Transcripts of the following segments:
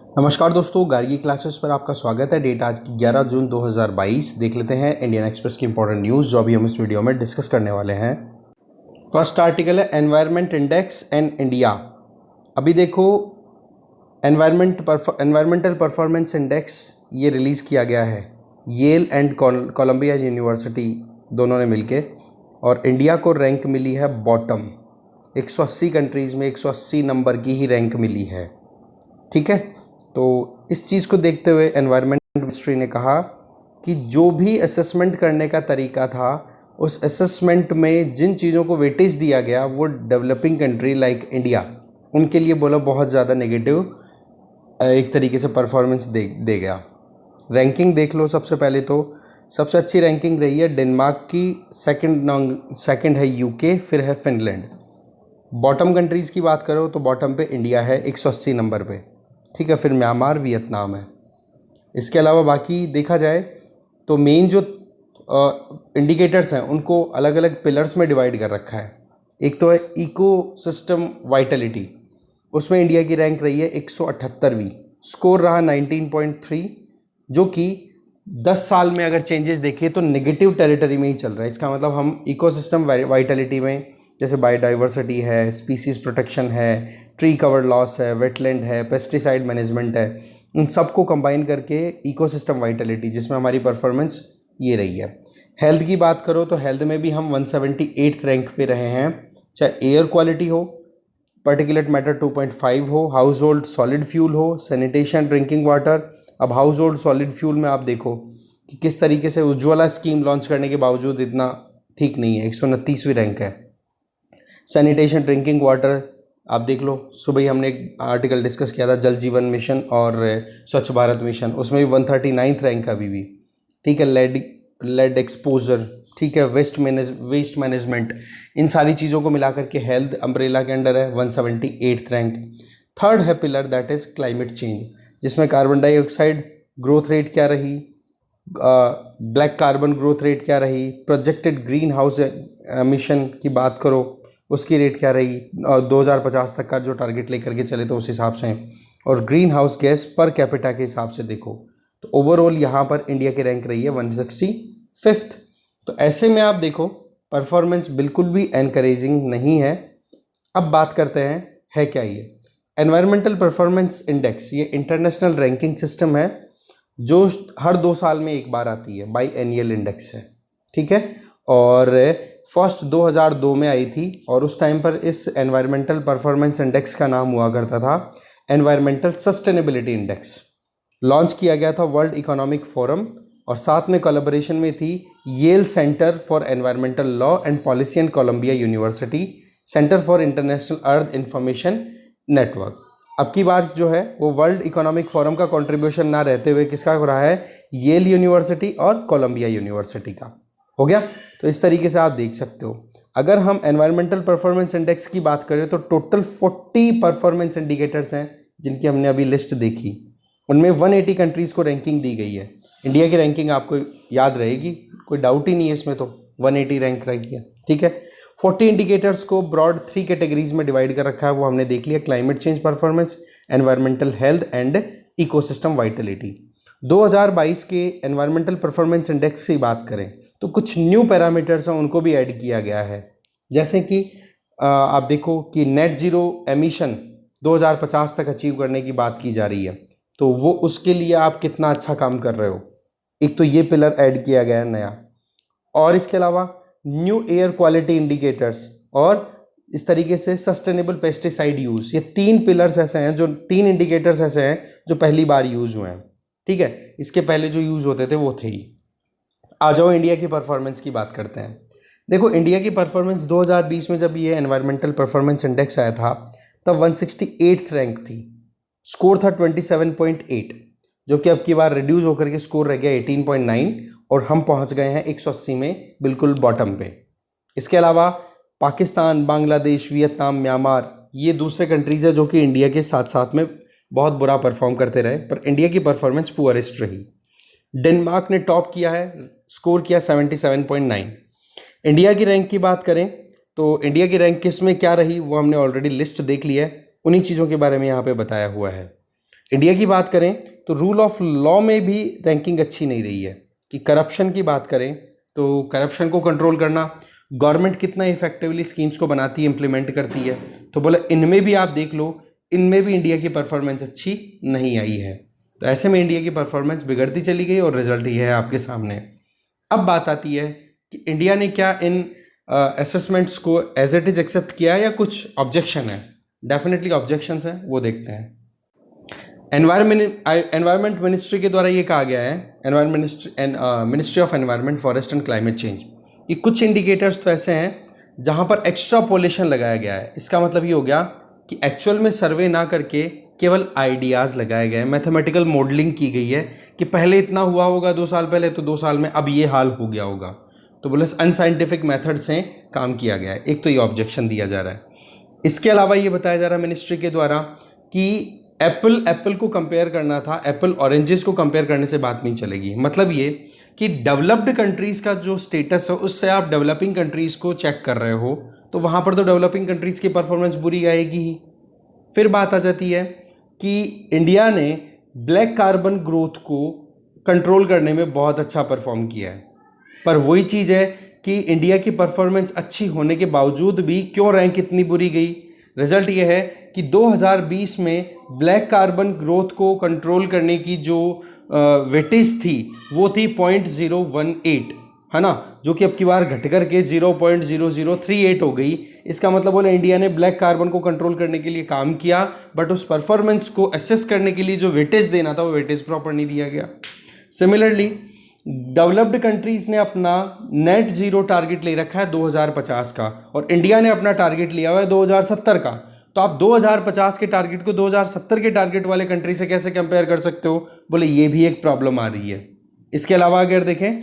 नमस्कार दोस्तों, गार्गी क्लासेस पर आपका स्वागत है। डेट आज की 11 जून 2022। देख लेते हैं इंडियन एक्सप्रेस की इंपॉर्टेंट न्यूज़ जो अभी हम इस वीडियो में डिस्कस करने वाले हैं। फर्स्ट आर्टिकल है एनवायरनमेंट इंडेक्स एंड इंडिया। अभी देखो, एनवायरमेंटल परफॉर्मेंस इंडेक्स ये रिलीज़ किया गया है येल एंड कोलंबिया यूनिवर्सिटी दोनों ने मिलके, और इंडिया को रैंक मिली है बॉटम। 180 कंट्रीज़ में 180 नंबर की ही रैंक मिली है। ठीक है, तो इस चीज़ को देखते हुए एनवायरनमेंट मिनिस्ट्री ने कहा कि जो भी असेसमेंट करने का तरीका था, उस असेसमेंट में जिन चीज़ों को वेटेज दिया गया वो डेवलपिंग कंट्री लाइक इंडिया, उनके लिए बोला बहुत ज़्यादा नेगेटिव एक तरीके से परफॉर्मेंस दे गया। रैंकिंग देख लो। सबसे पहले तो सबसे अच्छी रैंकिंग रही है डेनमार्क की, सेकंड है यूके, फिर है फिनलैंड। बॉटम कंट्रीज़ की बात करो तो बॉटम पे इंडिया है 180 नंबर पे। ठीक है, फिर म्यांमार, वियतनाम है। इसके अलावा बाकी देखा जाए तो मेन जो इंडिकेटर्स हैं उनको अलग अलग पिलर्स में डिवाइड कर रखा है। एक तो है इको सिस्टम वाइटलिटी, उसमें इंडिया की रैंक रही है 178वीं, स्कोर रहा 19.3, जो कि 10 साल में अगर चेंजेस देखें तो नेगेटिव टेरिटरी में ही चल रहा है। इसका मतलब हम इकोसिस्टम वाइटलिटी में जैसे बायोडाइवर्सिटी है, स्पीसीज प्रोटेक्शन है, ट्री कवर लॉस है, वेटलैंड है, पेस्टिसाइड मैनेजमेंट है, इन सबको कंबाइन करके इकोसिस्टम वाइटलिटी, जिसमें हमारी परफॉर्मेंस ये रही है। हेल्थ की बात करो तो हेल्थ में भी हम 178th रैंक पे रहे हैं, चाहे एयर क्वालिटी हो, पार्टिकुलेट मैटर 2.5 हो, हाउस होल्ड सॉलिड फ्यूल हो, सैनिटेशन, ड्रिंकिंग वाटर। अब हाउस होल्ड सॉलिड फ्यूल में आप देखो कि किस तरीके से उज्ज्वला स्कीम लॉन्च करने के बावजूद इतना ठीक नहीं है, 129वीं रैंक है। सैनिटेशन, ड्रिंकिंग वाटर आप देख लो, सुबह ही हमने एक आर्टिकल डिस्कस किया था जल जीवन मिशन और स्वच्छ भारत मिशन, उसमें भी 139th रैंक है अभी भी। ठीक है, लेड एक्सपोजर, ठीक है, वेस्ट मैनेजमेंट, इन सारी चीज़ों को मिला करके हेल्थ अम्ब्रेला के अंडर है 178th रैंक। थर्ड है pillar, that is climate change, जिसमें कार्बन डाइऑक्साइड ग्रोथ रेट क्या रही, ब्लैक कार्बन ग्रोथ रेट क्या रही, प्रोजेक्टेड ग्रीन हाउस एमिशन की बात करो उसकी रेट क्या रही, 2050 तक का जो टारगेट लेकर के चले तो उस हिसाब से, और green house gas per capita के हिसाब से देखो तो ओवरऑल यहाँ पर इंडिया की रैंक रही है 165th। तो ऐसे में आप देखो परफॉर्मेंस बिल्कुल भी एनकरेजिंग नहीं है। अब बात करते हैं है क्या ये एनवायरमेंटल परफॉर्मेंस इंडेक्स। ये इंटरनेशनल रैंकिंग सिस्टम है जो हर 2 साल में एक बार आती है, बाई एनुअल इंडेक्स है। ठीक है, और फर्स्ट 2002 में आई थी, और उस टाइम पर इस एनवायरमेंटल परफॉर्मेंस इंडेक्स का नाम हुआ करता था एनवायरमेंटल सस्टेनेबिलिटी इंडेक्स। लॉन्च किया गया था वर्ल्ड इकोनॉमिक फोरम, और साथ में कोलैबोरेशन में थी Yale centre for environmental law and policy and Columbia University, centre for international earth information network. अब की बार जो है वो वर्ल्ड इकोनॉमिक फोरम का कंट्रीब्यूशन ना रहते हुए किसका हो रहा है, येल यूनिवर्सिटी और कोलंबिया यूनिवर्सिटी का हो गया। तो इस तरीके से आप देख सकते हो। अगर हम एनवायरमेंटल परफॉर्मेंस इंडेक्स की बात करें तो टोटल 40 परफॉर्मेंस इंडिकेटर्स हैं जिनकी हमने अभी लिस्ट देखी, उनमें 180 कंट्रीज़ को रैंकिंग दी गई है। इंडिया की रैंकिंग आपको याद रहेगी, कोई डाउट ही नहीं है इसमें, तो 180 रैंक रही है। ठीक है, 40 इंडिकेटर्स को ब्रॉड 3 कैटेगरीज में डिवाइड कर रखा है, वो हमने देख लिया, climate change performance, environmental health and ecosystem Vitality. 2022 के एनवायरमेंटल परफॉर्मेंस इंडेक्स की बात करें तो कुछ न्यू पैरामीटर्स हैं उनको भी ऐड किया गया है। जैसे कि आप देखो कि नेट ज़ीरो एमिशन 2050 तक अचीव करने की बात की जा रही है, तो वो उसके लिए आप कितना अच्छा काम कर रहे हो, एक तो ये पिलर ऐड किया गया है नया। और इसके अलावा न्यू एयर क्वालिटी इंडिकेटर्स और इस तरीके से सस्टेनेबल पेस्टिसाइड यूज़, ये 3 पिलर्स ऐसे हैं, जो 3 इंडिकेटर्स ऐसे हैं जो पहली बार यूज़ हुए हैं। ठीक है, इसके पहले जो यूज़ होते थे वो थे ही। आ जाओ इंडिया की परफॉर्मेंस की बात करते हैं। देखो, इंडिया की परफॉर्मेंस 2020 में जब ये एनवायरमेंटल परफॉर्मेंस इंडेक्स आया था तब 168th रैंक थी, स्कोर था 27.8, जो कि अब की बार रिड्यूस होकर के स्कोर रह गया 18.9, और हम पहुंच गए हैं 180 में, बिल्कुल बॉटम पे। इसके अलावा पाकिस्तान, बांग्लादेश, वियतनाम, म्यांमार, ये दूसरे कंट्रीज़ है जो कि इंडिया के साथ साथ में बहुत बुरा परफॉर्म करते रहे, पर इंडिया की परफॉर्मेंस पुअरेस्ट रही। डेनमार्क ने टॉप किया है, स्कोर किया 77.9। इंडिया की रैंक की बात करें तो इंडिया की रैंक किस में क्या रही वो हमने ऑलरेडी लिस्ट देख ली है, उन्हीं चीज़ों के बारे में यहाँ पे बताया हुआ है। इंडिया की बात करें तो रूल ऑफ लॉ में भी रैंकिंग अच्छी नहीं रही है। कि करप्शन की बात करें तो करप्शन को कंट्रोल करना, गवर्नमेंट कितना इफेक्टिवली स्कीम्स को बनाती है, इम्प्लीमेंट करती है, तो बोला इनमें भी आप देख लो, इनमें भी इंडिया की परफॉर्मेंस अच्छी नहीं आई है। तो ऐसे में इंडिया की परफॉर्मेंस बिगड़ती चली गई और रिजल्ट ये है आपके सामने। अब बात आती है कि इंडिया ने क्या इन असेसमेंट्स को एज इट इज़ एक्सेप्ट किया है या कुछ ऑब्जेक्शन है। डेफिनेटली ऑब्जेक्शंस हैं, वो देखते हैं। एनवायरमेंट मिनिस्ट्री के द्वारा ये कहा गया है, ministry of environment forest and climate change, ये कुछ इंडिकेटर्स तो ऐसे हैं जहाँ पर एक्स्ट्रापोलेशन लगाया गया है। इसका मतलब ये हो गया कि एक्चुअल में सर्वे ना करके केवल आइडियाज़ लगाए गए हैं, मैथमेटिकल मॉडलिंग की गई है कि पहले इतना हुआ होगा 2 साल पहले, तो 2 साल में अब ये हाल हो गया होगा। तो बोले अनसाइंटिफिक मेथड से काम किया गया है। एक तो ये ऑब्जेक्शन दिया जा रहा है। इसके अलावा ये बताया जा रहा है मिनिस्ट्री के द्वारा कि एप्पल को कंपेयर करना था, एप्पल ऑरेंजेस को कंपेयर करने से बात नहीं चलेगी। मतलब ये कि डेवलप्ड कंट्रीज़ का जो स्टेटस है उससे आप डेवलपिंग कंट्रीज़ को चेक कर रहे हो, तो वहाँ पर तो डेवलपिंग कंट्रीज़ की परफॉर्मेंस बुरी आएगी ही। फिर बात आ जाती है कि इंडिया ने ब्लैक कार्बन ग्रोथ को कंट्रोल करने में बहुत अच्छा परफॉर्म किया है, पर वही चीज़ है कि इंडिया की परफॉर्मेंस अच्छी होने के बावजूद भी क्यों रैंक इतनी बुरी गई। रिजल्ट ये है कि 2020 में ब्लैक कार्बन ग्रोथ को कंट्रोल करने की जो वेटेज थी वो थी 0.018, है ना, जो कि अब की बार घट कर के 0.0038 हो गई। इसका मतलब बोले इंडिया ने ब्लैक कार्बन को कंट्रोल करने के लिए काम किया, बट उस परफॉर्मेंस को असेस करने के लिए जो वेटेज देना था वो वेटेज प्रॉपर नहीं दिया गया। सिमिलरली डेवलप्ड कंट्रीज़ ने अपना नेट ज़ीरो टारगेट ले रखा है 2050 का, और इंडिया ने अपना टारगेट लिया हुआ है 2070 का। तो आप 2050 के टारगेट को 2070 के टारगेट वाले कंट्री से कैसे कंपेयर कर सकते हो। बोले ये भी एक प्रॉब्लम आ रही है। इसके अलावा अगर देखें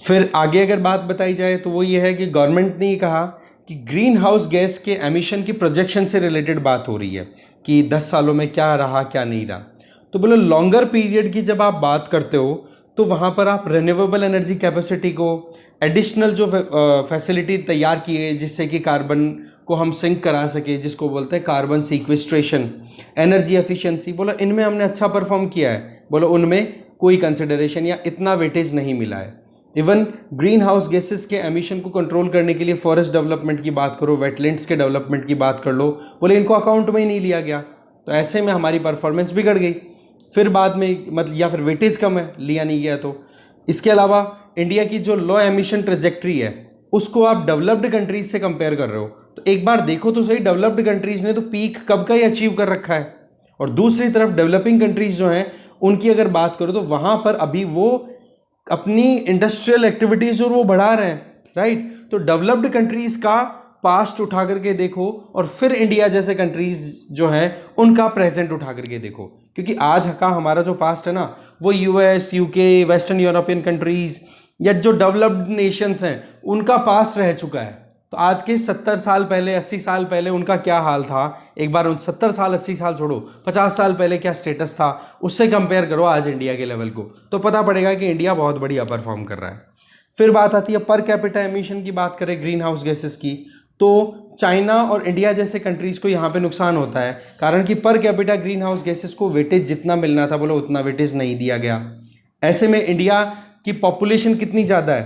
फिर आगे अगर बात बताई जाए तो वो ये है कि गवर्नमेंट ने कहा कि ग्रीन हाउस गैस के एमिशन की प्रोजेक्शन से रिलेटेड बात हो रही है कि 10 सालों में क्या रहा क्या नहीं रहा। तो बोले लॉन्गर पीरियड की जब आप बात करते हो तो वहाँ पर आप रिन्यूएबल एनर्जी कैपेसिटी को, एडिशनल जो फैसिलिटी तैयार की है जिससे कि कार्बन को हम सिंक करा सके, जिसको बोलते हैं कार्बन सीक्वेस्ट्रेशन, एनर्जी एफिशिएंसी, बोला इनमें हमने अच्छा परफॉर्म किया है। बोला उनमें कोई कंसिडरेशन या इतना वेटेज नहीं मिला है। इवन ग्रीन हाउस गैसेस के एमिशन को कंट्रोल करने के लिए फॉरेस्ट डेवलपमेंट की बात करो, वेटलैंड्स के डेवलपमेंट की बात कर लो, बोले इनको अकाउंट में ही नहीं लिया गया। तो ऐसे में हमारी परफॉर्मेंस बिगड़ गई। फिर बाद में मतलब या फिर वेटेज कम है, लिया नहीं गया। तो इसके अलावा इंडिया की जो लो एमिशन ट्रेजेक्ट्री है उसको आप डेवलप्ड कंट्रीज से कंपेयर कर रहे हो, तो एक बार देखो तो सही, डेवलप्ड कंट्रीज ने तो पीक कब का ही अचीव कर रखा है, और दूसरी तरफ डेवलपिंग कंट्रीज जो हैं उनकी अगर बात करो तो वहां पर अभी वो अपनी इंडस्ट्रियल एक्टिविटीज जो वो बढ़ा रहे हैं, राइट। तो डेवलप्ड कंट्रीज का पास्ट उठा करके देखो और फिर इंडिया जैसे कंट्रीज जो हैं उनका प्रेजेंट उठा करके देखो, क्योंकि आज का हमारा जो पास्ट है ना वो US, UK, western European countries या जो डेवलप्ड नेशंस हैं उनका पास्ट रह चुका है। तो आज के 70 साल पहले, 80 साल पहले उनका क्या हाल था, एक बार उन 70 साल 80 साल छोड़ो, 50 साल पहले क्या स्टेटस था, उससे कंपेयर करो आज इंडिया के लेवल को, तो पता पड़ेगा कि इंडिया बहुत बढ़िया परफॉर्म कर रहा है। फिर बात आती है पर कैपिटा एमिशन की। बात करें ग्रीन हाउस गैसेस की तो चाइना और इंडिया जैसे कंट्रीज को यहाँ पे नुकसान होता है, कारण कि per capita green house gases को वेटेज जितना मिलना था बोलो उतना वेटेज नहीं दिया गया। ऐसे में इंडिया की पॉपुलेशन कितनी ज़्यादा है,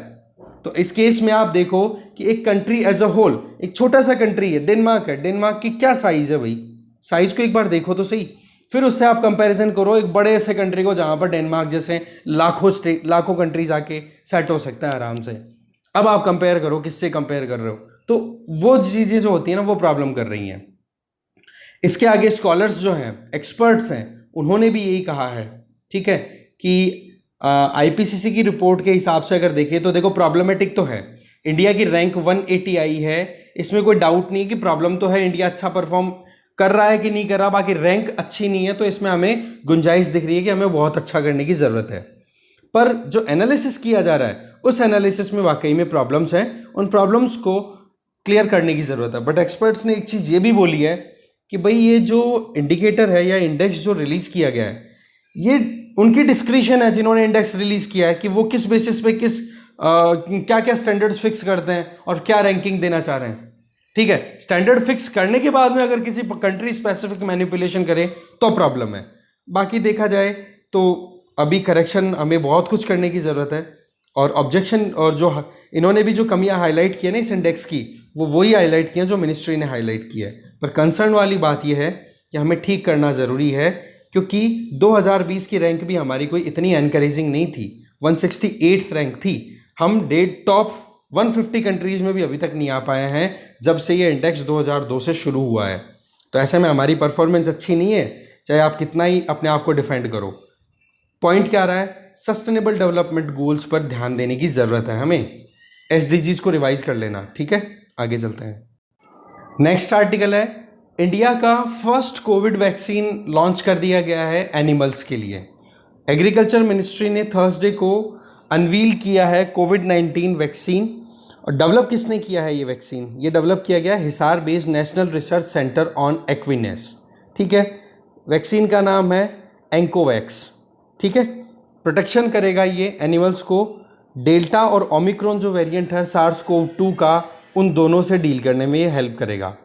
तो इस केस में आप देखो कि एक कंट्री एज अ होल, एक छोटा सा कंट्री है डेनमार्क है, डेनमार्क की क्या साइज है भाई, साइज को एक बार देखो तो सही। फिर उससे आप कंपैरिजन करो एक बड़े ऐसे कंट्री को जहाँ पर डेनमार्क जैसे लाखों कंट्रीज आके सेट हो सकता है आराम से। अब आप कंपेयर करो, किससे कंपेयर कर रहे हो, तो वो चीज़ें जो होती हैं ना वो प्रॉब्लम कर रही हैं। इसके आगे स्कॉलर्स जो हैं, एक्सपर्ट्स हैं, उन्होंने भी यही कहा है, ठीक है, कि आईपीसीसी की रिपोर्ट के हिसाब से अगर देखें तो देखो प्रॉब्लमेटिक तो है, इंडिया की रैंक 180 आई है, इसमें कोई डाउट नहीं है कि प्रॉब्लम तो है, इंडिया अच्छा परफॉर्म कर रहा है कि नहीं कर रहा, बाकी रैंक अच्छी नहीं है, तो इसमें हमें गुंजाइश दिख रही है कि हमें बहुत अच्छा करने की ज़रूरत है। पर जो एनालिसिस किया जा रहा है उस एनालिसिस में वाकई में प्रॉब्लम्स हैं, उन प्रॉब्लम्स को क्लियर करने की ज़रूरत है। बट एक्सपर्ट्स ने एक चीज़ ये भी बोली है कि भाई ये जो इंडिकेटर है या इंडेक्स जो रिलीज़ किया गया है ये उनकी डिस्क्रिशन है, जिन्होंने इंडेक्स रिलीज़ किया है, कि वो किस बेसिस पे क्या क्या स्टैंडर्ड्स फिक्स करते हैं और क्या रैंकिंग देना चाह रहे हैं, ठीक है, स्टैंडर्ड फिक्स करने के बाद में अगर किसी कंट्री स्पेसिफिक मैनिपुलेशन करे तो प्रॉब्लम है। बाकी देखा जाए तो अभी करेक्शन हमें बहुत कुछ करने की ज़रूरत है, और ऑब्जेक्शन और जो इन्होंने भी जो कमियां हाईलाइट की है ना इस इंडेक्स की, वो वही हाईलाइट की हैं जो मिनिस्ट्री ने हाईलाइट की है। पर कंसर्न वाली बात यह है कि हमें ठीक करना ज़रूरी है, क्योंकि 2020 की रैंक भी हमारी कोई इतनी एनकरेजिंग नहीं थी, 168th रैंक थी। हम टॉप 150 कंट्रीज़ में भी अभी तक नहीं आ पाए हैं जब से ये इंडेक्स 2002 से शुरू हुआ है। तो ऐसे में हमारी परफॉर्मेंस अच्छी नहीं है, चाहे आप कितना ही अपने आप को डिफेंड करो। पॉइंट क्या आ रहा है, सस्टेनेबल डेवलपमेंट गोल्स पर ध्यान देने की ज़रूरत है हमें, एसडीजीज को रिवाइज कर लेना। ठीक है, आगे चलते हैं। नेक्स्ट आर्टिकल है, इंडिया का फर्स्ट कोविड वैक्सीन लॉन्च कर दिया गया है एनिमल्स के लिए। एग्रीकल्चर मिनिस्ट्री ने थर्सडे को अनवील किया है कोविड-19 वैक्सीन। और डेवलप किसने किया है ये वैक्सीन? ये डेवलप किया गया Hisar based national research centre on equines. ठीक है, वैक्सीन का नाम है एंकोवैक्स। ठीक है, प्रोटेक्शन करेगा ये एनिमल्स को डेल्टा और ओमिक्रॉन जो वेरिएंट है SARS-CoV-2 का, उन दोनों से डील करने में ये हेल्प करेगा।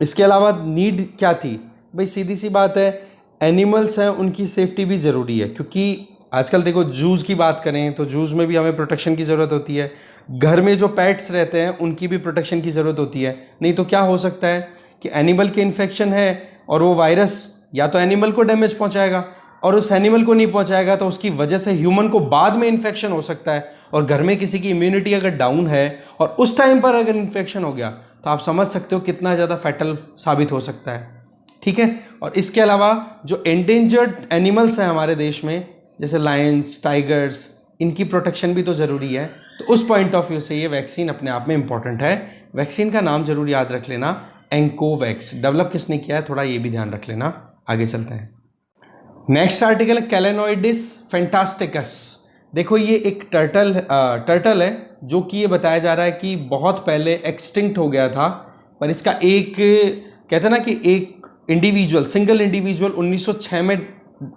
इसके अलावा नीड क्या थी भाई? सीधी सी बात है, एनिमल्स हैं उनकी सेफ्टी भी ज़रूरी है, क्योंकि आजकल देखो जूस की बात करें तो जूस में भी हमें प्रोटेक्शन की ज़रूरत होती है। घर में जो पेट्स रहते हैं उनकी भी प्रोटेक्शन की ज़रूरत होती है। नहीं तो क्या हो सकता है कि एनिमल के इन्फेक्शन है और वो वायरस या तो एनिमल को डैमेज पहुंचाएगा, और उस एनिमल को नहीं पहुंचाएगा तो उसकी वजह से ह्यूमन को बाद में इन्फेक्शन हो सकता है। और घर में किसी की इम्यूनिटी अगर डाउन है और उस टाइम पर अगर इन्फेक्शन हो गया तो आप समझ सकते हो कितना ज़्यादा फैटल साबित हो सकता है। ठीक है, और इसके अलावा जो एंडेंजर्ड एनिमल्स हैं हमारे देश में, जैसे लायंस, टाइगर्स, इनकी प्रोटेक्शन भी तो ज़रूरी है। तो उस पॉइंट ऑफ व्यू से ये वैक्सीन अपने आप में इंपॉर्टेंट है। वैक्सीन का नाम जरूर याद रख लेना, एंकोवैक्स। डेवलप किसने किया है थोड़ा ये भी ध्यान रख लेना। आगे चलते हैं। नेक्स्ट आर्टिकल, कैलेनोइडिस फैंटास्टिकस। देखो ये एक टर्टल है जो कि ये बताया जा रहा है कि बहुत पहले एक्सटिंक्ट हो गया था, पर इसका एक कहते हैं ना कि एक सिंगल इंडिविजुअल 1906 में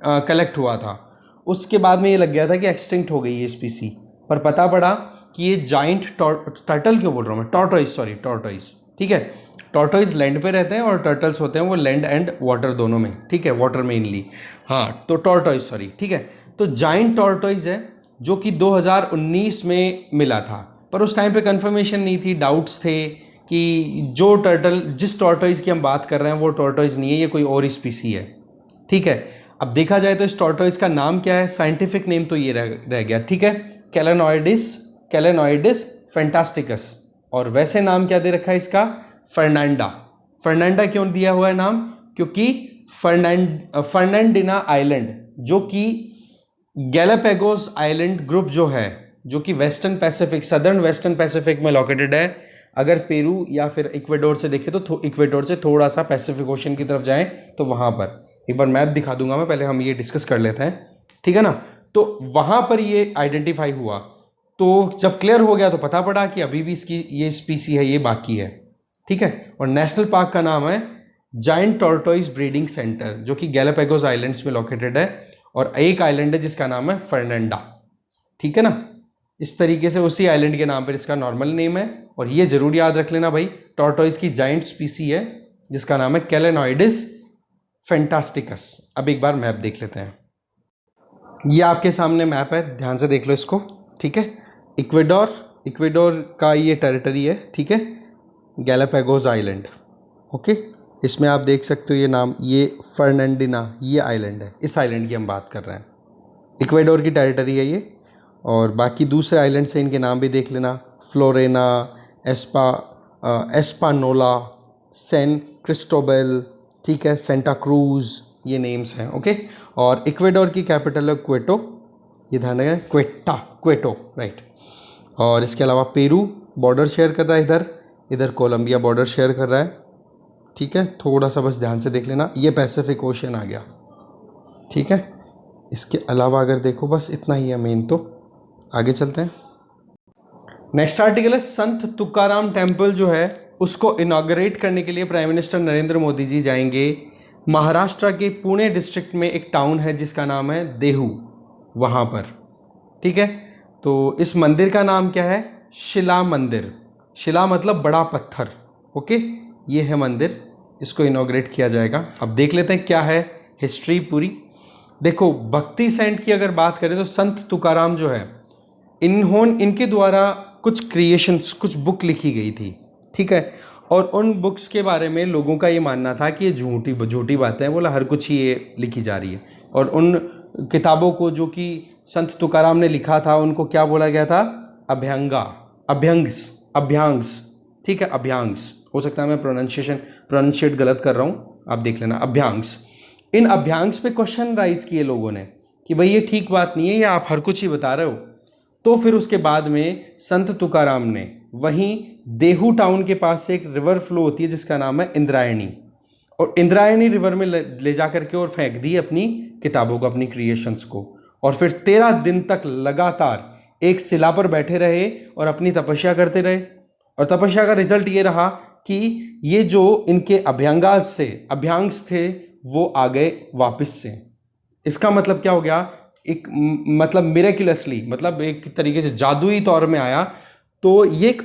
कलेक्ट हुआ था। उसके बाद में ये लग गया था कि एक्सटिंक्ट हो गई ये स्पीसी, पर पता पड़ा कि ये जाइंट टर्टल, क्यों बोल रहा हूँ मैं, टॉर्टोइज। ठीक है, टॉर्टोइज लैंड पे रहते हैं और टर्टल्स होते हैं वो लैंड एंड वाटर दोनों में। ठीक है, वाटर मेनली, हाँ, तो टॉर्टोइज ठीक है। तो जाइंट टॉर्टोइज है जो कि 2019 में मिला था, पर उस टाइम पे कंफर्मेशन नहीं थी, डाउट्स थे कि जिस टॉर्टोइज की हम बात कर रहे हैं वो टॉर्टोइज नहीं है, ये कोई और स्पीसी है। ठीक है, अब देखा जाए तो इस टॉर्टोइज का नाम क्या है, साइंटिफिक नेम तो ये रह गया। ठीक है, कैलेनोइडिस फैंटास्टिकस। और वैसे नाम क्या दे रखा है इसका, फर्नांडा क्यों दिया हुआ है नाम? क्योंकि फर्नांडिना आइलैंड, जो कि गैलापागोस आइलैंड ग्रुप जो है, जो कि सदर्न वेस्टर्न पैसिफिक में लोकेटेड है। अगर पेरू या फिर इक्वेडोर से देखें तो इक्वेडोर से थोड़ा सा पैसिफिक ओशन की तरफ जाएं तो वहां पर एक बार मैप दिखा दूंगा मैं, पहले हम ये डिस्कस कर लेते हैं। ठीक है ना, तो वहां पर ये आइडेंटिफाई हुआ, तो जब क्लियर हो गया तो पता पड़ा कि अभी भी इसकी ये स्पीसी है, ये बाकी है। ठीक है, और नेशनल पार्क का नाम है जाइंट टॉर्टोइज ब्रीडिंग सेंटर, जो कि गैलापागोस आइलैंड्स में लोकेटेड है, और एक आइलैंड है जिसका नाम है फर्नांडा। ठीक है ना, इस तरीके से उसी आइलैंड के नाम पर इसका नॉर्मल नेम है। और ये जरूर याद रख लेना भाई, टॉर्टोइज की जाइंट स्पीसी है जिसका नाम है कैलेनोइडिस फैंटास्टिकस। अब एक बार मैप देख लेते हैं। ये आपके सामने मैप है, ध्यान से देख लो इसको। ठीक है, इक्वेडोर का ये टेरिटरी है। ठीक है, गैलापागोस आइलैंड। ओके, इसमें आप देख सकते हो ये नाम, ये फर्नांडिना, ये आइलैंड है, इस आइलैंड की हम बात कर रहे हैं। इक्वेडोर की टेरिटरी है ये। और बाकी दूसरे आइलैंड से इनके नाम भी देख लेना, फ्लोरेना, एस्पानोला, सैन क्रिस्टोबल, ठीक है, सेंटा क्रूज, ये नेम्स हैं। ओके, और इक्वेडोर की कैपिटल है क्वेटो, ये ध्यान रखें, क्वेटो, राइट। और इसके अलावा पेरू बॉर्डर शेयर कर रहा है, इधर कोलंबिया बॉर्डर शेयर कर रहा है। ठीक है, थोड़ा सा बस ध्यान से देख लेना, ये पैसिफिक ओशन आ गया। ठीक है, इसके अलावा अगर देखो बस इतना ही है मेन। तो आगे चलते हैं। नेक्स्ट आर्टिकल है, संत तुकाराम टेम्पल जो है उसको इनॉग्रेट करने के लिए प्राइम मिनिस्टर नरेंद्र मोदी जी जाएंगे। महाराष्ट्र के पुणे डिस्ट्रिक्ट में एक टाउन है जिसका नाम है देहू, वहाँ पर। ठीक है, तो इस मंदिर का नाम क्या है, शिला मंदिर। शिला मतलब बड़ा पत्थर। ओके, ये है मंदिर, इसको इनॉग्रेट किया जाएगा। अब देख लेते हैं क्या है हिस्ट्री पूरी। देखो, भक्ति सेंट की अगर बात करें तो संत तुकाराम जो है, इनके द्वारा कुछ क्रिएशंस, कुछ बुक लिखी गई थी, ठीक है। और उन बुक्स के बारे में लोगों का ये मानना था कि ये झूठी बातें हैं, बोला हर कुछ ही ये लिखी जा रही है। और उन किताबों को जो कि संत तुकाराम ने लिखा था उनको क्या बोला गया था? अभ्यांग्स, ठीक है, अभ्यांग्स। हो सकता है मैं प्रोनाउंशिएट गलत कर रहा हूँ, आप देख लेना, अभ्यांग्स। इन अभ्यांग्स पे क्वेश्चन राइज किए लोगों ने कि भाई ये ठीक बात नहीं है, ये आप हर कुछ ही बता रहे हो। तो फिर उसके बाद में संत तुकाराम ने वहीं देहू टाउन के पास से एक रिवर फ्लो होती है जिसका नाम है इंद्रायणी, और इंद्रायणी रिवर में ले जा करके और फेंक दी अपनी किताबों को, अपनी क्रिएशंस को। और फिर 13 दिन तक लगातार एक शिला पर बैठे रहे और अपनी तपस्या करते रहे। और तपस्या का रिजल्ट ये रहा कि ये जो इनके अभ्यांग्स थे वो आ गए वापस से। इसका मतलब क्या हो गया? एक मतलब मिरेक्युलसली, मतलब एक तरीके से जादुई तौर में आया। तो ये एक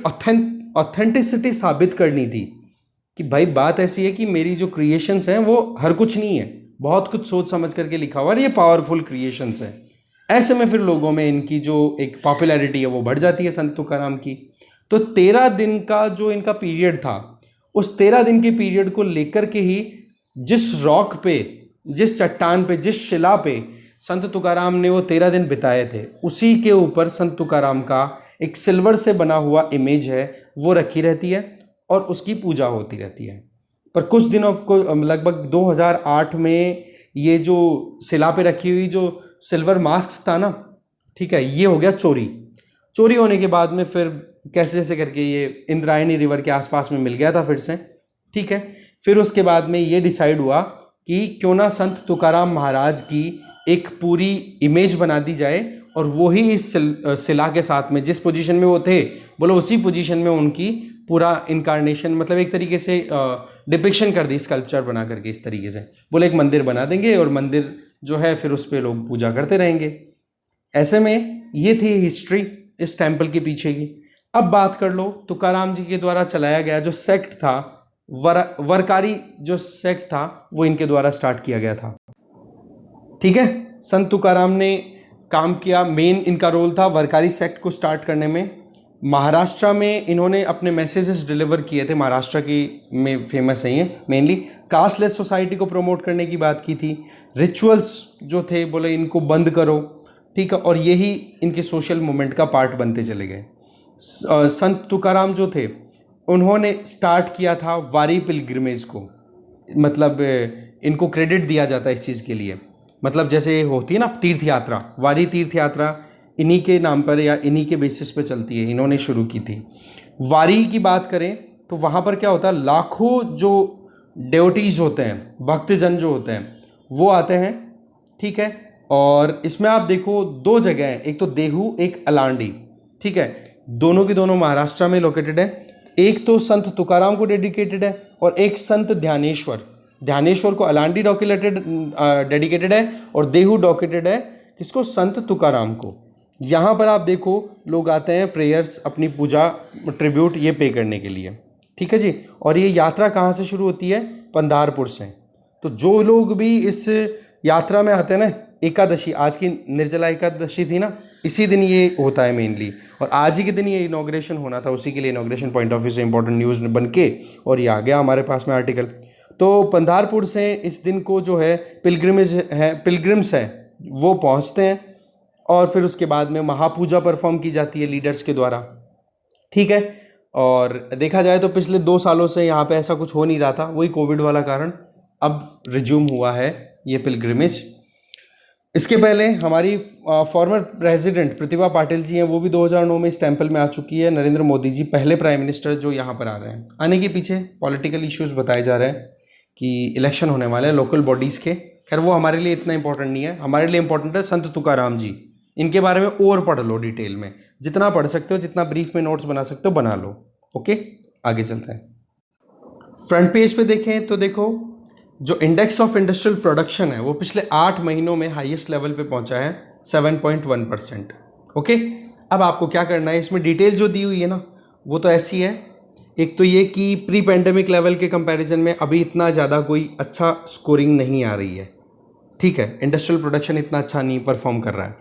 ऑथेंटिसिटी साबित करनी थी कि भाई बात ऐसी है कि मेरी जो क्रिएशंस हैं वो हर कुछ नहीं है, बहुत कुछ सोच समझ करके लिखा हुआ है, ये पावरफुल क्रिएशंस है। ऐसे में फिर लोगों में इनकी जो एक पॉपुलैरिटी है वो बढ़ जाती है संत तुकाराम की। तो 13 दिन का जो इनका पीरियड था, उस 13 दिन के पीरियड को लेकर के ही जिस रॉक पे, जिस चट्टान पे, जिस शिला पे संत तुकाराम ने वो 13 दिन बिताए थे, उसी के ऊपर संत तुकाराम का एक सिल्वर से बना हुआ इमेज है, वो रखी रहती है और उसकी पूजा होती रहती है। पर कुछ दिनों को, लगभग 2008 में, ये जो शिला पे रखी हुई जो सिल्वर मास्क था ना, ठीक है, ये हो गया चोरी होने के बाद में फिर कैसे जैसे करके ये इंद्रायणी रिवर के आसपास में मिल गया था फिर से, ठीक है। फिर उसके बाद में ये डिसाइड हुआ कि क्यों ना संत तुकाराम महाराज की एक पूरी इमेज बना दी जाए, और वो ही इस शिला के साथ में जिस पोजीशन में वो थे, बोलो उसी पोजीशन में उनकी पूरा इनकारनेशन, मतलब एक तरीके से डिपिक्शन कर दी, स्कल्पचर बना करके इस तरीके से बोले एक मंदिर बना देंगे, और मंदिर जो है फिर उस पर लोग पूजा करते रहेंगे। ऐसे में ये थी हिस्ट्री इस टेम्पल के पीछे की। अब बात कर लो तुकाराम जी के द्वारा चलाया गया जो सेक्ट था, वरकारी जो सेक्ट था, वो इनके द्वारा स्टार्ट किया गया था, ठीक है। संत तुकाराम ने काम किया, मेन इनका रोल था वरकारी सेक्ट को स्टार्ट करने में। महाराष्ट्र में इन्होंने अपने मैसेजेस डिलीवर किए थे, महाराष्ट्र की में फेमस है ये, मेनली कास्टलेस सोसाइटी को प्रमोट करने की बात की थी। रिचुअल्स जो थे बोले इनको बंद करो, ठीक है, और यही इनके सोशल मूवमेंट का पार्ट बनते चले गए। संत तुकाराम जो थे उन्होंने स्टार्ट किया था वारी पिलग्रिमेज को, मतलब इनको क्रेडिट दिया जाता है इस चीज़ के लिए, मतलब जैसे होती है ना तीर्थ यात्रा, वारी तीर्थ यात्रा इन्हीं के नाम पर या इन्हीं के बेसिस पे चलती है, इन्होंने शुरू की थी। वारी की बात करें तो वहाँ पर क्या होता है, लाखों जो डेवोटीज होते हैं, भक्तजन जो होते हैं वो आते हैं, ठीक है। और इसमें आप देखो 2 जगह हैं, एक तो देहू, एक अलांडी, ठीक है, दोनों के दोनों महाराष्ट्र में लोकेटेड है। एक तो संत तुकाराम को डेडिकेटेड है और एक संत ध्यानेश्वर को अलांडी डेडिकेटेड है, और देहू डॉकेटेड है किसको? संत तुकाराम को। यहाँ पर आप देखो लोग आते हैं प्रेयर्स, अपनी पूजा, ट्रिब्यूट ये पे करने के लिए, ठीक है जी। और ये यात्रा कहाँ से शुरू होती है? पंधारपुर से। तो जो लोग भी इस यात्रा में आते हैं ना, एकादशी, आज की निर्जला एकादशी थी ना, इसी दिन ये होता है मेनली, और आज ही के दिन ये इनॉग्रेशन होना था, उसी के लिए इनॉग्रेशन पॉइंट ऑफ व्यू से इंपॉर्टेंट न्यूज़ बन के और ये आ गया हमारे पास में आर्टिकल। तो पंधारपुर से इस दिन को जो है पिलग्रिम्स है वो पहुंचते हैं, और फिर उसके बाद में महापूजा परफॉर्म की जाती है लीडर्स के द्वारा, ठीक है। और देखा जाए तो पिछले 2 सालों से यहाँ पे ऐसा कुछ हो नहीं रहा था, वही कोविड वाला कारण, अब रिज्यूम हुआ है ये पिलग्रिमेज। इसके पहले हमारी फॉर्मर प्रेसिडेंट प्रतिभा पाटिल जी हैं, वो भी 2009 में इस टेम्पल में आ चुकी है। नरेंद्र मोदी जी पहले प्राइम मिनिस्टर जो यहाँ पर आ रहे हैं। आने के पीछे पॉलिटिकल इश्यूज बताए जा रहे हैं कि इलेक्शन होने वाले हैं लोकल बॉडीज़ के, खैर वो हमारे लिए इतना इंपॉर्टेंट नहीं है, हमारे लिए इंपॉर्टेंट है संत तुकाराम जी। इनके बारे में और पढ़ लो डिटेल में, जितना पढ़ सकते हो, जितना ब्रीफ में नोट्स बना सकते हो बना लो, ओके। आगे चलते हैं। फ्रंट पेज पे देखें तो देखो जो इंडेक्स ऑफ इंडस्ट्रियल प्रोडक्शन है वो पिछले 8 महीनों में हाईएस्ट लेवल पे पहुंचा है 7.1%, ओके। अब आपको क्या करना है, इसमें डिटेल जो दी हुई है ना वो तो ऐसी है एक तो ये कि प्री पेंडेमिक लेवल के कंपैरिजन में अभी इतना ज़्यादा कोई अच्छा स्कोरिंग नहीं आ रही है, ठीक है, इंडस्ट्रियल प्रोडक्शन इतना अच्छा नहीं परफॉर्म कर रहा है,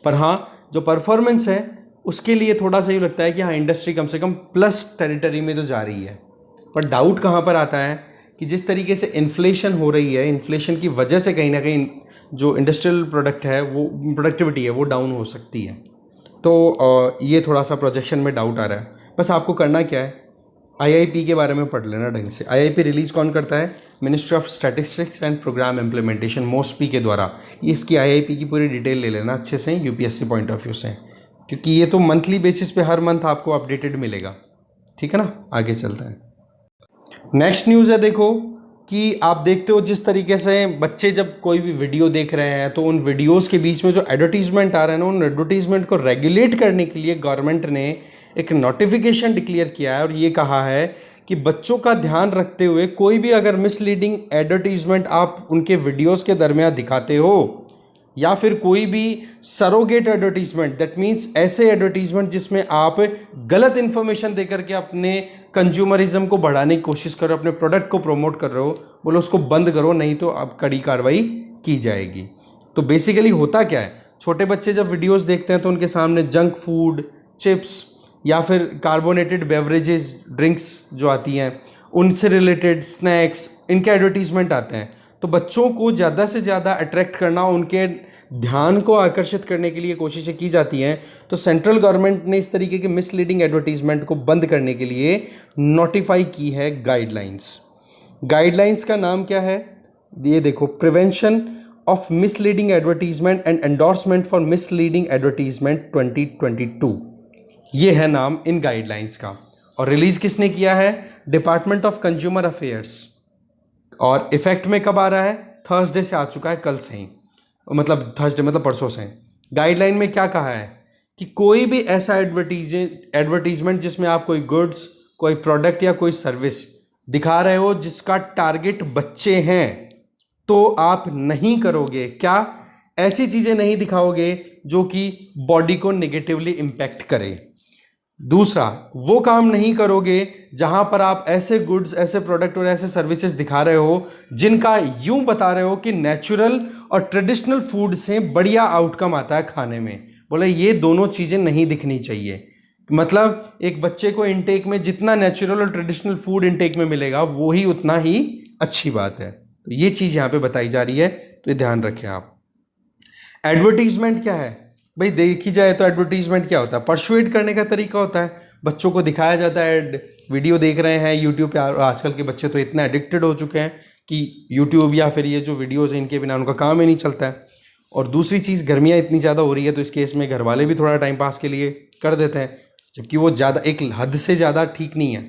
पर हाँ जो परफॉर्मेंस है उसके लिए थोड़ा सा ये लगता है कि हाँ इंडस्ट्री कम से कम प्लस टेरिटरी में तो जा रही है। पर डाउट कहाँ पर आता है कि जिस तरीके से इन्फ्लेशन हो रही है, इन्फ्लेशन की वजह से कहीं ना कहीं जो इंडस्ट्रियल प्रोडक्ट है वो प्रोडक्टिविटी है वो डाउन हो सकती है। तो ये थोड़ा सा प्रोजेक्शन में डाउट आ रहा है। बस आपको करना क्या है, आईआईपी के बारे में पढ़ लेना ढंग से। आईआईपी रिलीज़ कौन करता है? Ministry of statistics and programme implementation, MoSPI के द्वारा। ये इसकी आईआईपी की पूरी डिटेल ले लेना अच्छे से यूपीएससी पॉइंट ऑफ व्यू से, क्योंकि ये तो मंथली बेसिस पे हर मंथ आपको अपडेटेड मिलेगा, ठीक है ना। आगे चलता है। नेक्स्ट न्यूज़ है, देखो कि आप देखते हो जिस तरीके से बच्चे जब कोई भी वीडियो देख रहे हैं तो उन वीडियोस के बीच में जो एडवर्टीजमेंट आ रहे हैं ना, उन एडवर्टीजमेंट को रेगुलेट करने के लिए गवर्नमेंट ने एक नोटिफिकेशन डिक्लेयर किया है और ये कहा है कि बच्चों का ध्यान रखते हुए कोई भी अगर मिसलीडिंग एडवर्टीजमेंट आप उनके वीडियोस के दरमियान दिखाते हो या फिर कोई भी सरोगेट एडवर्टीजमेंट, दैट मीन्स ऐसे एडवर्टीजमेंट जिसमें आप गलत इंफॉर्मेशन देकर के अपने कंज्यूमरिज्म को बढ़ाने की कोशिश कर रहे हो, अपने प्रोडक्ट को प्रमोट कर रहे हो, बोलो उसको बंद करो, नहीं तो अब कड़ी कार्रवाई की जाएगी। तो बेसिकली होता क्या है, छोटे बच्चे जब वीडियोस देखते हैं तो उनके सामने जंक फूड, चिप्स या फिर कार्बोनेटेड बेवरेजेस, ड्रिंक्स जो आती हैं उनसे रिलेटेड स्नैक्स, इनके एडवर्टीजमेंट आते हैं। तो बच्चों को ज़्यादा से ज़्यादा अट्रैक्ट करना, उनके ध्यान को आकर्षित करने के लिए कोशिशें की जाती हैं। तो सेंट्रल गवर्नमेंट ने इस तरीके के मिसलीडिंग एडवर्टीजमेंट को बंद करने के लिए नोटिफाई की है गाइडलाइंस। गाइडलाइंस का नाम क्या है, ये देखो, prevention of misleading advertisement and endorsement for misleading advertisement 2022, ये है नाम इन गाइडलाइंस का। और रिलीज किसने किया है? Department of consumer affairs. और इफेक्ट में कब आ रहा है? थर्सडे से आ चुका है, कल से ही, मतलब थर्सडे मतलब परसों से। गाइडलाइन में क्या कहा है कि कोई भी ऐसा एडवर्टीजमेंट जिसमें आप कोई गुड्स, कोई प्रोडक्ट या कोई सर्विस दिखा रहे हो जिसका टारगेट बच्चे हैं, तो आप नहीं करोगे। क्या? ऐसी चीजें नहीं दिखाओगे जो कि बॉडी को नेगेटिवली इम्पैक्ट करे। दूसरा, वो काम नहीं करोगे जहां पर आप ऐसे गुड्स, ऐसे प्रोडक्ट और ऐसे सर्विसेज दिखा रहे हो जिनका यूं बता रहे हो कि नेचुरल और ट्रेडिशनल फूड से बढ़िया आउटकम आता है खाने में। बोले ये दोनों चीजें नहीं दिखनी चाहिए। मतलब एक बच्चे को इनटेक में जितना नेचुरल और ट्रेडिशनल फूड इनटेक में मिलेगा वो ही उतना ही अच्छी बात है। तो ये चीज यहां पे बताई जा रही है, तो ये ध्यान रखें आप। एडवर्टीजमेंट क्या है भाई? देखी जाए तो एडवर्टीजमेंट क्या होता है? परसुएट करने का तरीका होता है, बच्चों को दिखाया जाता है एड, वीडियो देख रहे हैं यूट्यूब पे। आजकल के बच्चे तो इतना एडिक्टेड हो चुके हैं कि यूट्यूब या फिर ये जो वीडियोस हैं इनके बिना उनका काम ही नहीं चलता है। और दूसरी चीज़, गर्मियाँ इतनी ज़्यादा हो रही है तो इस केस में घर वाले भी थोड़ा टाइम पास के लिए कर देते हैं, जबकि वो ज़्यादा, एक हद से ज़्यादा ठीक नहीं है।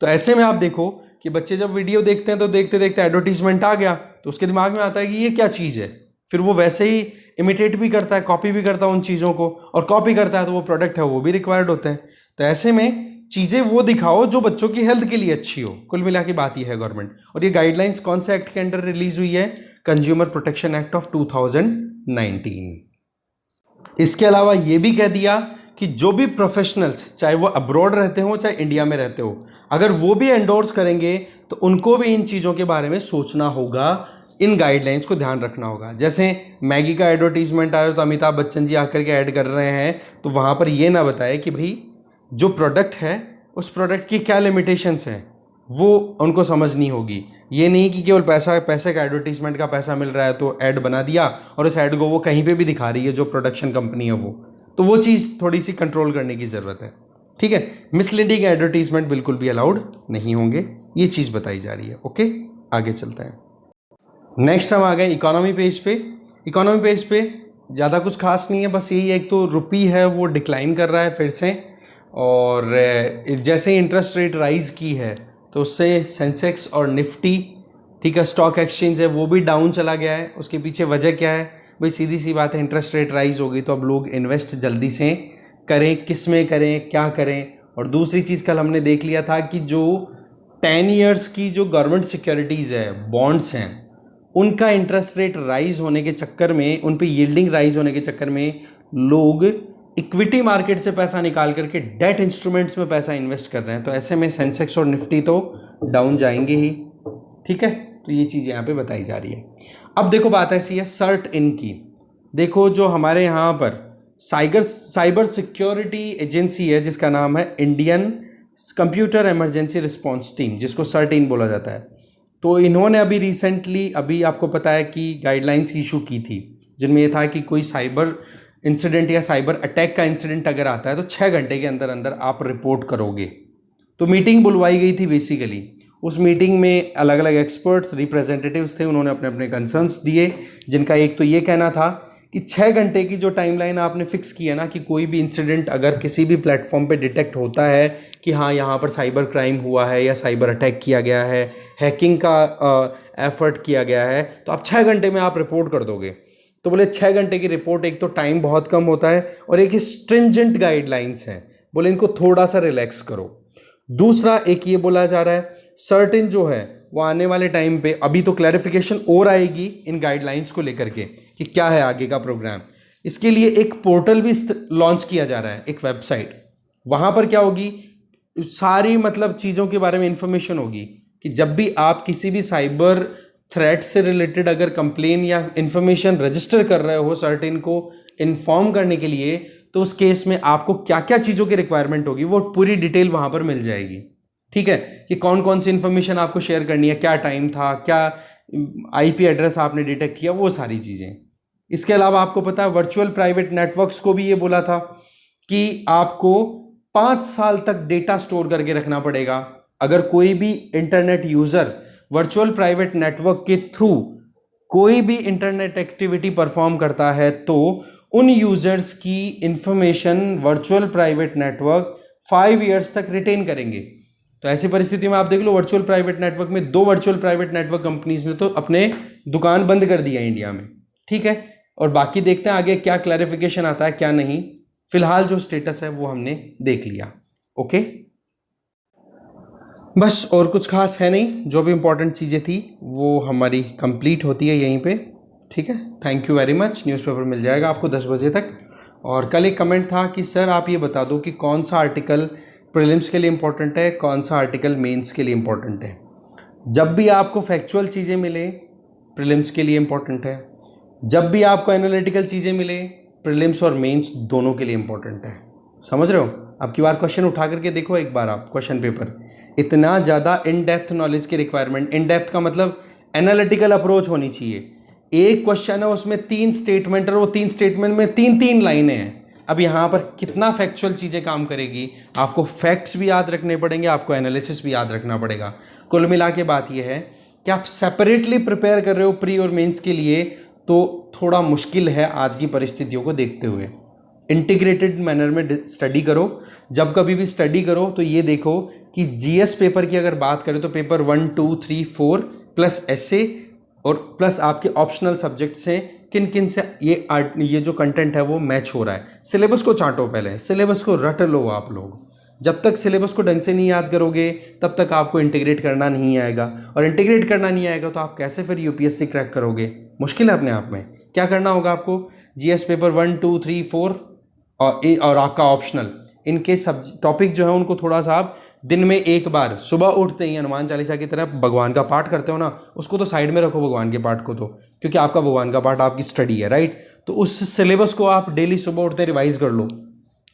तो ऐसे में आप देखो कि बच्चे जब वीडियो देखते हैं तो देखते देखते एडवर्टीजमेंट आ गया तो उसके दिमाग में आता है कि ये क्या चीज़ है, फिर वो वैसे ही इमिटेट भी करता है, कॉपी भी करता है उन चीज़ों को, और कॉपी करता है तो वो प्रोडक्ट है वो भी रिक्वायर्ड होते हैं। तो ऐसे में चीज़ें वो दिखाओ जो बच्चों की हेल्थ के लिए अच्छी हो। कुल मिला के बात यह है गवर्नमेंट। और ये गाइडलाइंस कौन से एक्ट के अंडर रिलीज हुई है? Consumer protection act of 2019। इसके अलावा ये भी कह दिया कि जो भी प्रोफेशनल्स, चाहे वो अब्रॉड रहते हो चाहे इंडिया में रहते हो, अगर वो भी एंडोर्स करेंगे तो उनको भी इन चीज़ों के बारे में सोचना होगा, इन गाइडलाइंस को ध्यान रखना होगा। जैसे मैगी का एडवर्टीजमेंट आ रहा है तो अमिताभ बच्चन जी आकर के ऐड कर रहे हैं, तो वहाँ पर ये ना बताए कि भाई जो प्रोडक्ट है उस प्रोडक्ट की क्या लिमिटेशंस हैं, वो उनको समझनी होगी। ये नहीं कि केवल पैसे का, एडवर्टीजमेंट का पैसा मिल रहा है तो ऐड बना दिया और उस ऐड को वो कहीं पे भी दिखा रही है जो प्रोडक्शन कंपनी है वो, तो वो चीज़ थोड़ी सी कंट्रोल करने की ज़रूरत है, ठीक है। मिसलीडिंग एडवर्टीजमेंट बिल्कुल भी अलाउड नहीं होंगे, ये चीज़ बताई जा रही है। ओके, आगे चलते हैं। नेक्स्ट हम आ गए इकोनॉमी पेज पे। इकोनॉमी पेज पे ज़्यादा कुछ खास नहीं है, बस यही एक तो रुपी है वो डिक्लाइन कर रहा है फिर से, और जैसे इंटरेस्ट रेट राइज़ की है तो उससे सेंसेक्स और निफ्टी, ठीक है, स्टॉक एक्सचेंज है वो भी डाउन चला गया है। उसके पीछे वजह क्या है भाई? सीधी सी बात है, इंटरेस्ट रेट राइज होगी तो अब लोग इन्वेस्ट जल्दी से करें, किस में करें, क्या करें। और दूसरी चीज़ कल हमने देख लिया था कि जो 10 ईयर्स की जो गवर्नमेंट सिक्योरिटीज़ है, बॉन्ड्स हैं, उनका इंटरेस्ट रेट राइज होने के चक्कर में, उन पे यील्डिंग राइज होने के चक्कर में लोग इक्विटी मार्केट से पैसा निकाल करके डेट इंस्ट्रूमेंट्स में पैसा इन्वेस्ट कर रहे हैं, तो ऐसे में सेंसेक्स और निफ्टी तो डाउन जाएंगे ही। ठीक है, तो ये चीज़ यहाँ पे बताई जा रही है। अब देखो बात ऐसी है सर्ट इन की। देखो जो हमारे यहाँ पर साइबर सिक्योरिटी एजेंसी है जिसका नाम है Indian computer emergency response team, जिसको सर्ट इन बोला जाता है, तो इन्होंने अभी रिसेंटली अभी आपको पता है कि गाइडलाइंस इशू की थी, जिनमें ये था कि कोई साइबर इंसिडेंट या साइबर अटैक का इंसिडेंट अगर आता है तो 6 घंटे के अंदर अंदर आप रिपोर्ट करोगे। तो मीटिंग बुलवाई गई थी बेसिकली। उस मीटिंग में अलग अलग एक्सपर्ट्स रिप्रेजेंटेटिव्स थे, उन्होंने अपने अपने कंसर्न्स दिए, जिनका एक तो ये कहना था कि 6 घंटे की जो टाइमलाइन आपने फिक्स की है ना, कि कोई भी इंसिडेंट अगर किसी भी प्लेटफॉर्म पे डिटेक्ट होता है कि हाँ यहाँ पर साइबर क्राइम हुआ है या साइबर अटैक किया गया है, हैकिंग का एफर्ट किया गया है, तो आप 6 घंटे में आप रिपोर्ट कर दोगे। तो बोले 6 घंटे की रिपोर्ट, एक तो टाइम बहुत कम होता है और एक स्ट्रिंजेंट गाइडलाइंस है, बोले इनको थोड़ा सा रिलैक्स करो। दूसरा एक ये बोला जा रहा है सर्टेन जो है वो आने वाले टाइम पे अभी तो क्लैरिफिकेशन और आएगी इन गाइडलाइंस को लेकर के कि क्या है आगे का प्रोग्राम। इसके लिए एक पोर्टल भी लॉन्च किया जा रहा है, एक वेबसाइट। वहाँ पर क्या होगी, सारी मतलब चीज़ों के बारे में इंफॉर्मेशन होगी कि जब भी आप किसी भी साइबर थ्रेट से रिलेटेड अगर कंप्लेन या इंफॉर्मेशन रजिस्टर कर रहे हो सर्टेन को इन्फॉर्म करने के लिए, तो उस केस में आपको क्या क्या चीज़ों की रिक्वायरमेंट होगी वो पूरी डिटेल वहाँ पर मिल जाएगी। ठीक है, कि कौन कौन सी इन्फॉर्मेशन आपको शेयर करनी है, क्या टाइम था, क्या आईपी एड्रेस आपने डिटेक्ट किया, वो सारी चीज़ें। इसके अलावा आपको पता है वर्चुअल प्राइवेट नेटवर्क्स को भी ये बोला था कि आपको 5 साल तक डेटा स्टोर करके रखना पड़ेगा। अगर कोई भी internet user virtual private network के थ्रू कोई भी इंटरनेट एक्टिविटी परफॉर्म करता है तो उन यूजर्स की information virtual private network 5 years तक रिटेन करेंगे। तो ऐसी परिस्थिति में आप देख लो वर्चुअल प्राइवेट नेटवर्क में 2 वर्चुअल प्राइवेट नेटवर्क कंपनीज ने तो अपने दुकान बंद कर दिया इंडिया में। ठीक है, और बाकी देखते हैं आगे क्या क्लैरिफिकेशन आता है क्या नहीं। फिलहाल जो स्टेटस है वो हमने देख लिया। ओके, बस और कुछ खास है नहीं, जो भी इंपॉर्टेंट चीज़ें थी वो हमारी कंप्लीट होती है यहीं पे। ठीक है, thank you very much. Newspaper मिल जाएगा आपको 10 बजे तक। और कल एक कमेंट था कि सर आप ये बता दो कि कौन सा आर्टिकल प्रीलिम्स के लिए इम्पोर्टेंट है, कौन सा आर्टिकल मेंस के लिए इम्पोर्टेंट है। जब भी आपको फैक्चुअल चीज़ें मिले प्रीलिम्स के लिए इम्पोर्टेंट है, जब भी आपको एनालिटिकल चीज़ें मिले प्रीलिम्स और मेंस दोनों के लिए इम्पोर्टेंट है। समझ रहे हो? अब की बार क्वेश्चन उठा करके देखो एक बार आप क्वेश्चन पेपर, इतना ज़्यादा इन डेप्थ नॉलेज की रिक्वायरमेंट, इन डेप्थ का मतलब एनालिटिकल अप्रोच होनी चाहिए। एक क्वेश्चन है उसमें 3 स्टेटमेंट और वो 3 स्टेटमेंट में 3 लाइनें हैं। अब यहाँ पर कितना फैक्चुअल चीज़ें काम करेगी, आपको फैक्ट्स भी याद रखने पड़ेंगे, आपको एनालिसिस भी याद रखना पड़ेगा। कुल मिला के बात यह है कि आप सेपरेटली प्रिपेयर कर रहे हो प्री और मेंस के लिए तो थोड़ा मुश्किल है आज की परिस्थितियों को देखते हुए। इंटीग्रेटेड मैनर में स्टडी करो। जब कभी भी स्टडी करो तो ये देखो कि जीएस पेपर की अगर बात करें तो पेपर 1, 2, 3, 4 प्लस एसे और प्लस आपके ऑप्शनल सब्जेक्ट से किन किन से ये जो कंटेंट है वो मैच हो रहा है। सिलेबस को चाटो, पहले सिलेबस को रट लो आप लोग। जब तक सिलेबस को ढंग से नहीं याद करोगे तब तक आपको इंटीग्रेट करना नहीं आएगा, और इंटीग्रेट करना नहीं आएगा तो आप कैसे फिर यूपीएससी क्रैक करोगे? मुश्किल है अपने आप में। क्या करना होगा आपको? जीएस पेपर 1, 2, 3, 4 और आपका ऑप्शनल, इनके सब टॉपिक जो है उनको थोड़ा सा आप दिन में एक बार सुबह उठते ही हनुमान चालीसा की तरह भगवान का पाठ करते हो ना, उसको तो साइड में रखो भगवान के पाठ को, तो क्योंकि आपका भगवान का पाठ आपकी स्टडी है, राइट? तो उस सिलेबस को आप डेली सुबह उठते रिवाइज कर लो।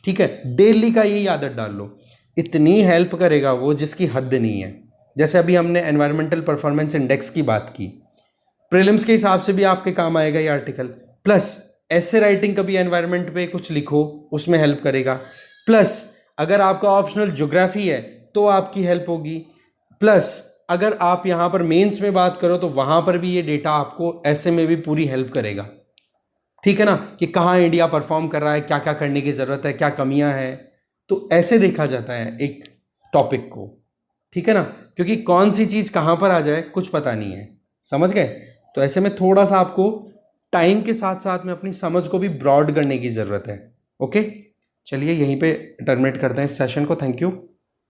ठीक है, डेली का यही आदत डाल लो, इतनी हेल्प करेगा वो जिसकी हद नहीं है। जैसे अभी हमने एनवायरमेंटल परफॉर्मेंस इंडेक्स की बात की, प्रीलिम्स के हिसाब से भी आपके काम आएगा ये आर्टिकल। प्लस ऐसे राइटिंग कभी एनवायरमेंट पे कुछ लिखो, उसमें हेल्प करेगा। प्लस अगर आपका ऑप्शनल ज्योग्राफी है तो आपकी हेल्प होगी। प्लस अगर आप यहाँ पर मेंस में बात करो तो वहाँ पर भी ये डेटा आपको ऐसे में भी पूरी हेल्प करेगा। ठीक है ना, कि कहाँ इंडिया परफॉर्म कर रहा है, क्या क्या करने की ज़रूरत है, क्या कमियाँ हैं, तो ऐसे देखा जाता है एक टॉपिक को। ठीक है ना, क्योंकि कौन सी चीज़ कहाँ पर आ जाए कुछ पता नहीं है। समझ गए? तो ऐसे में थोड़ा सा आपको टाइम के साथ साथ में अपनी समझ को भी ब्रॉड करने की ज़रूरत है। ओके, चलिए यहीं पे टर्मिनेट करते हैं इस सेशन को। Thank you.